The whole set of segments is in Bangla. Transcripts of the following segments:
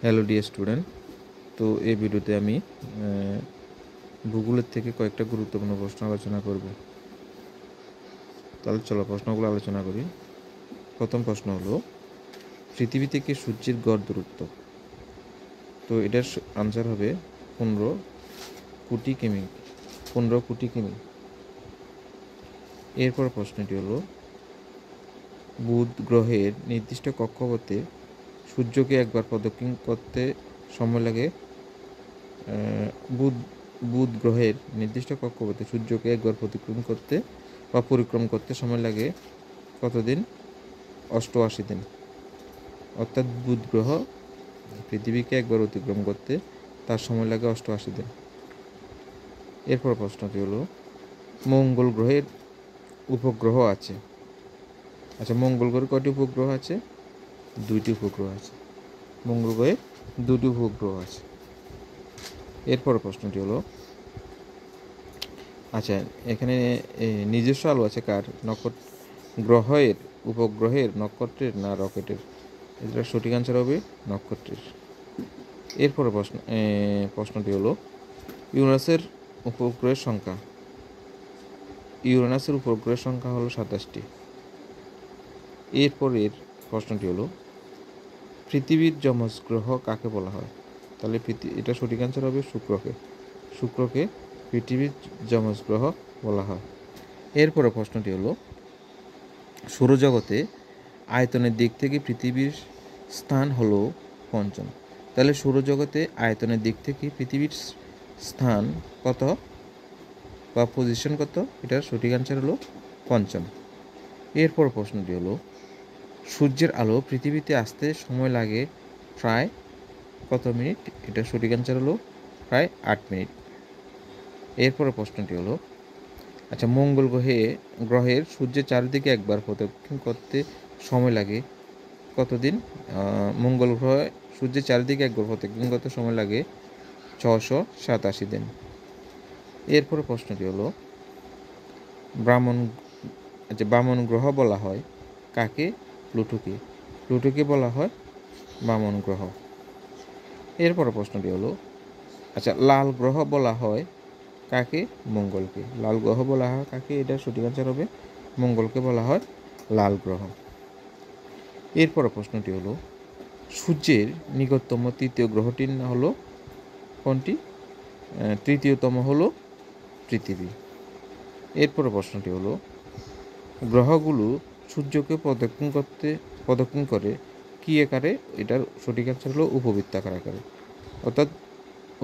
হ্যালো ডিয়ার স্টুডেন্ট, তো এই ভিডিওতে আমি ভূগোলের থেকে কয়েকটা গুরুত্বপূর্ণ প্রশ্ন আলোচনা করব। তাহলে চলো প্রশ্নগুলো আলোচনা করি। প্রথম প্রশ্ন হলো, পৃথিবী থেকে সূর্যের গড় দূরত্ব। তো এটার আনসার হবে 15 কোটি কিমি। এরপর প্রশ্নটি হলো, বুধ গ্রহের নির্দিষ্ট কক্ষপথে সূর্যকে একবার প্রদক্ষিণ করতে সময় লাগে। বুধ গ্রহের নির্দিষ্ট কক্ষপথে সূর্যকে একবার পরিক্রম করতে সময় লাগে কতদিন? 88 দিন। অর্থাৎ বুধ গ্রহ পৃথিবীকে একবার অতিক্রম করতে তার সময় লাগে 88 দিন। এরপর প্রশ্নটি হলো, মঙ্গল গ্রহের উপগ্রহ আছে। আচ্ছা, মঙ্গল গ্রহে কয়টি উপগ্রহ আছে? 2টি উপগ্রহ আছে। মঙ্গল গ্রহে 2টি উপগ্রহ আছে। এরপর প্রশ্নটি হলো, আচ্ছা এখানে নিজস্ব আলো আছে কার? গ্রহের, উপগ্রহের, নক্ষত্রের না রকেটের? এটা সঠিক আনসার হবে নক্ষত্রের। এরপরে প্রশ্নটি হলো, ইউরেনাসের উপগ্রহের সংখ্যা। ইউরেনাসের উপগ্রহের সংখ্যা হলো 27টি। এরপরের প্রশ্নটি হলো, পৃথিবীর যমজ গ্রহ কাকে বলা হয়? তাহলে এটা সঠিক আনসার হবে শুক্রকে পৃথিবীর যমজ গ্রহ বলা হয়। এরপরে প্রশ্নটি হলো, সৌরজগতে আয়তনের দিক থেকে পৃথিবীর স্থান হলো পঞ্চম। তাহলে সৌরজগতে আয়তনের দিক থেকে পৃথিবীর স্থান কত বা পজিশন কত? এটার সঠিক আনসার হলো পঞ্চম। এরপর প্রশ্নটি হলো, সূর্যের আলো পৃথিবীতে আসতে সময় লাগে প্রায় কত মিনিট? এটার সঠিক আনসার হলো প্রায় 8 মিনিট। এরপরে প্রশ্নটি হলো, আচ্ছা মঙ্গল গ্রহের সূর্যের চারিদিকে একবার প্রদক্ষিণ করতে সময় লাগে কতদিন? মঙ্গল গ্রহে সূর্যের চারিদিকে একবার প্রদক্ষিণ করতে সময় লাগে 687 দিন। এরপরে প্রশ্নটি হলো, বামন গ্রহ বলা হয় কাকে? প্লুটোকে বলা হয় বামন গ্রহ। এরপরে প্রশ্নটি হলো, আচ্ছা লাল গ্রহ বলা হয় কাকে? মঙ্গলকে। লাল গ্রহ বলা হয় কাকে? এটা সঠিক আনসার হবে মঙ্গলকে বলা হয় লাল গ্রহ। এরপরে প্রশ্নটি হলো, সূর্যের নিকটতম তৃতীয় গ্রহটির না হলো কোনটি? তৃতীয়তম হলো পৃথিবী। এরপরে প্রশ্নটি হলো, গ্রহগুলো সূর্যকে প্রদক্ষিণ করে কী আকারে? এটার সঠিক আনসার হলো উপবৃত্তাকার আকারে। অর্থাৎ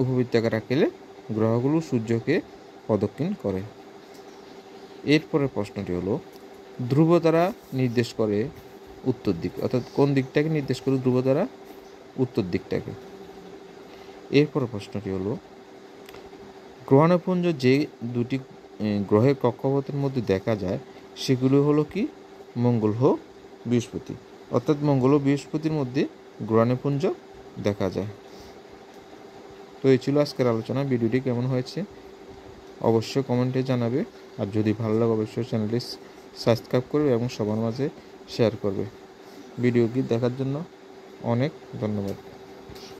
উপবৃত্তাকার আকারে গ্রহগুলো সূর্যকে প্রদক্ষিণ করে। এরপরে প্রশ্নটি হলো, ধ্রুব তারা নির্দেশ করে উত্তর দিক। অর্থাৎ কোন দিকটাকে নির্দেশ করে ধ্রুব তারা? উত্তর দিকটাকে। এরপরে প্রশ্নটি হলো, গ্রহাণুপুঞ্জ যে 2টি গ্রহের কক্ষপথের মধ্যে দেখা যায় সেগুলো হলো কি? মঙ্গল ও বৃহস্পতি। অর্থাৎ মঙ্গল ও বৃহস্পতির মধ্যে গ্রহাণুপুঞ্জ দেখা যায়। তো এই ছিল আজকের আলোচনা। ভিডিওটি কেমন হয়েছে অবশ্যই কমেন্টে জানাবে। আর যদি ভালো লাগে অবশ্যই চ্যানেলটি সাবস্ক্রাইব করবে এবং সবার মাঝে শেয়ার করবে। ভিডিওটি দেখার জন্য অনেক ধন্যবাদ।